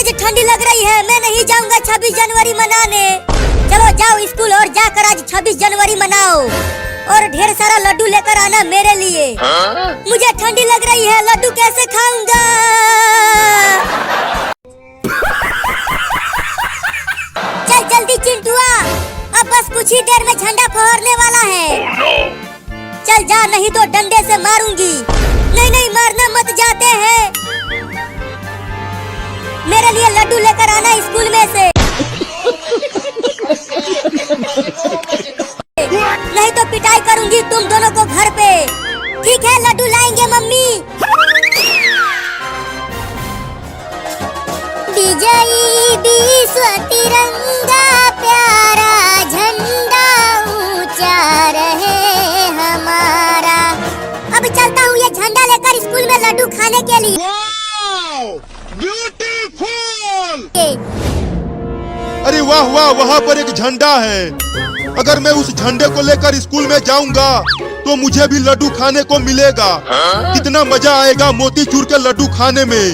तेज ठंडी लग रही है, मैं नहीं जाऊंगा 26 जनवरी मनाने। चलो जाओ स्कूल और जाकर आज 26 जनवरी मनाओ और ढेर सारा लड्डू लेकर आना मेरे लिए। मुझे ठंडी लग रही है, लड्डू कैसे खाऊंगा। चल जल्दी चिंटुआ, अब बस कुछ ही देर में झंडा फहरने वाला है। चल जा, नहीं तो डंडे से मारूंगी। नहीं नहीं, मारना मत, जाते हैं। मेरे लिए लड्डू लेकर आना स्कूल में से। नहीं तो पिटाई करूंगी तुम दोनों को घर पे। ठीक है, लड्डू लाएंगे मम्मी। विजयी विश्व तिरंगा प्यारा झंडा ऊंचा रहे हमारा। अब चलता हूँ ये झंडा लेकर स्कूल में लड्डू खाने के लिए। अरे वाह वाह, वहाँ पर एक झंडा है। अगर मैं उस झंडे को लेकर स्कूल में जाऊंगा तो मुझे भी लड्डू खाने को मिलेगा। कितना मजा आएगा मोतीचूर के लड्डू खाने में।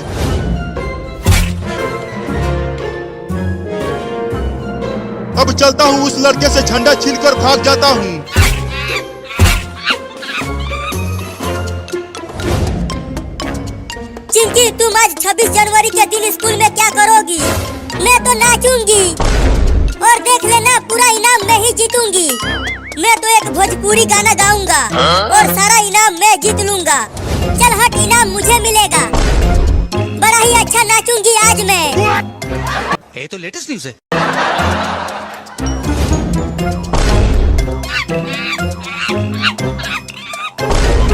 अब चलता हूँ, उस लड़के से झंडा छीनकर भाग जाता हूँ। चिंकी, तुम आज 26 जनवरी के दिन स्कूल में क्या करोगी? मैं तो नाचूंगी और देख लेना पूरा इनाम मैं ही जीतूंगी। मैं तो एक भोजपुरी गाना गाऊंगा और सारा इनाम मैं जीत लूंगा। चल हट, इनाम मुझे मिलेगा। बड़ा ही अच्छा नाचूंगी आज मैं। ये तो लेटेस्ट न्यूज़ है।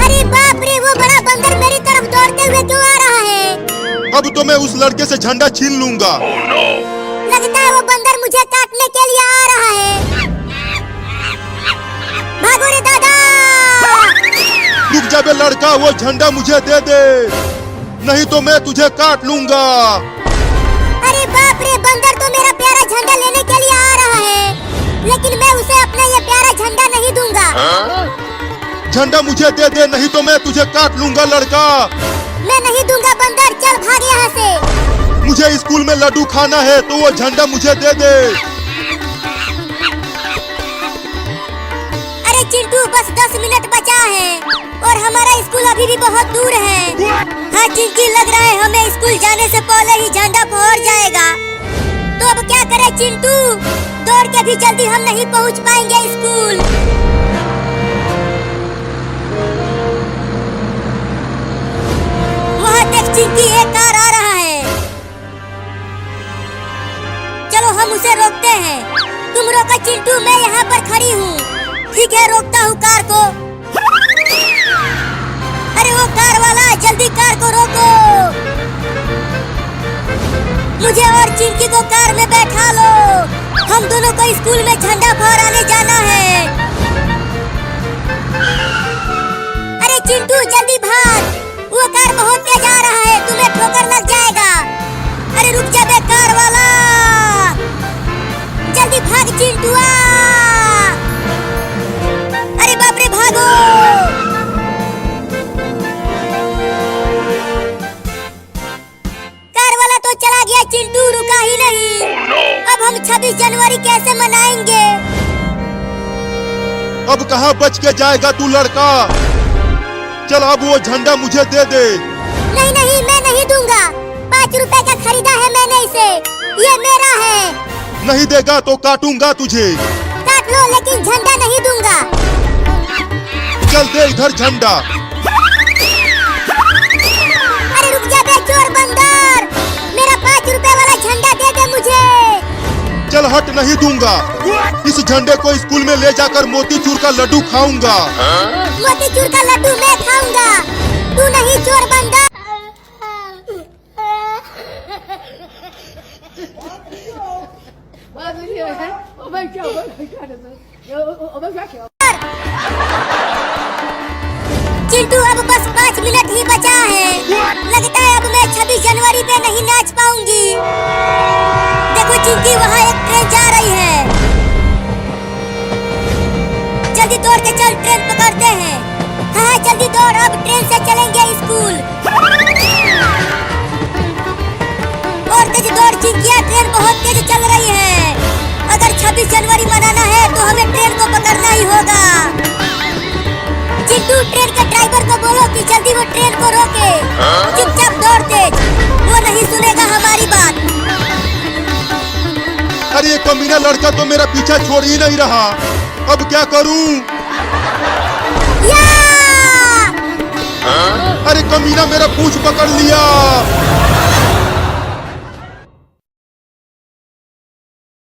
अरे बाप रे, वो बड़ा बंदर मेरी तरफ दौड़ते हुए क्यों आ रहा है? अब तो मैं उस लड़के से झंडा छीन लूंगा। लगता है वो बंदर मुझे काटने के लिए आ रहा है। भागो रे दादा। रुक जा बे लड़का, वो झंडा मुझे दे दे, नहीं तो मैं तुझे काट लूंगा। अरे बाप रे, बंदर तो मेरा प्यारा झंडा लेने के लिए आ रहा है, लेकिन मैं उसे अपना ये प्यारा झंडा नहीं दूंगा। झंडा मुझे दे दे, नहीं तो मैं तुझे काट लूंगा लड़का। मैं नहीं दूंगा बंदर, चल भाग यहाँ से। मुझे स्कूल में लड्डू खाना है तो वो झंडा मुझे दे दे। अरे चिंटू, बस 10 मिनट बचा है और हमारा स्कूल अभी भी बहुत दूर है। हाँ चिंकी, लग रहा है हमें स्कूल जाने से पहले ही झंडा फहर जाएगा। तो अब क्या करें चिंटू? दौड़ के भी जल्दी हम नहीं पहुँच पाएंगे स्कूल। वहाँ देख चिंकी, एक कार आ रहा है। चलो हम उसे रोकते हैं। तुम रोको चिंटू, मैं यहाँ पर खड़ी हूँ। ठीक है, रोकता हूँ कार को। अरे वो कार वाला, जल्दी कार को रोको। मुझे और चिंकी को कार में बैठा लो। हम दोनों को स्कूल में झंडा फहराने जाना है। अरे चिंटू जल्दी भाग, वो कार बहुत तेज आ रहा है, तुम्हें ठोकर लग जाएगा। अरे रुक जा बे कार वाला, जल्दी भाग चिंटुआ। अरे बाप रे, भागो। कार वाला तो चला गया, चिंटू रुका ही नहीं। अब हम 26 जनवरी कैसे मनाएंगे? अब कहाँ बच के जाएगा तू लड़का। चल अब वो झंडा मुझे दे दे। नहीं नहीं, मैं नहीं दूंगा। 5 रुपए का खरीदा है मैंने इसे, ये मेरा है। नहीं देगा तो काटूंगा तुझे। काट लो, लेकिन झंडा नहीं दूंगा। चल दे इधर झंडा। अरे रुक जा बे चोर बंदर, मेरा 5 रुपए वाला झंडा दे दे मुझे। चल हट, नहीं दूंगा। इस झंडे को स्कूल में ले जाकर मोतीचूर का लड्डू खाऊंगा। मोतीचूर का लड्डू मैं खाऊंगा, तू नहीं चोर बंदर। चिंटू, अब बस 5 मिनट ही बचा है। लगता है अब मैं 26 जनवरी पे नहीं नाच पाऊंगी। देखो चिंकी, वहाँ एक ट्रेन जा रही है। जल्दी दौड़ के चल, ट्रेन पकड़ते हैं। हाँ जल्दी दौड़, अब ट्रेन से चलेंगे स्कूल। और तेज दौड़ ट्रेन बहुत तेज चल रही है। अगर 26 जनवरी मनाना है तो हमें ट्रेन को पकड़ना ही होगा। चिंटू, ट्रेन के ड्राइवर को बोलो कि जल्दी वो ट्रेन को रोके। चुपचाप दौड़ तेज, वो नहीं सुनेगा हमारी बात। अरे ये कमीना लड़का तो मेरा पीछा छोड़ ही नहीं रहा, अब क्या करूं? या! अरे कमीना मेरा पूंछ पकड़ लिया।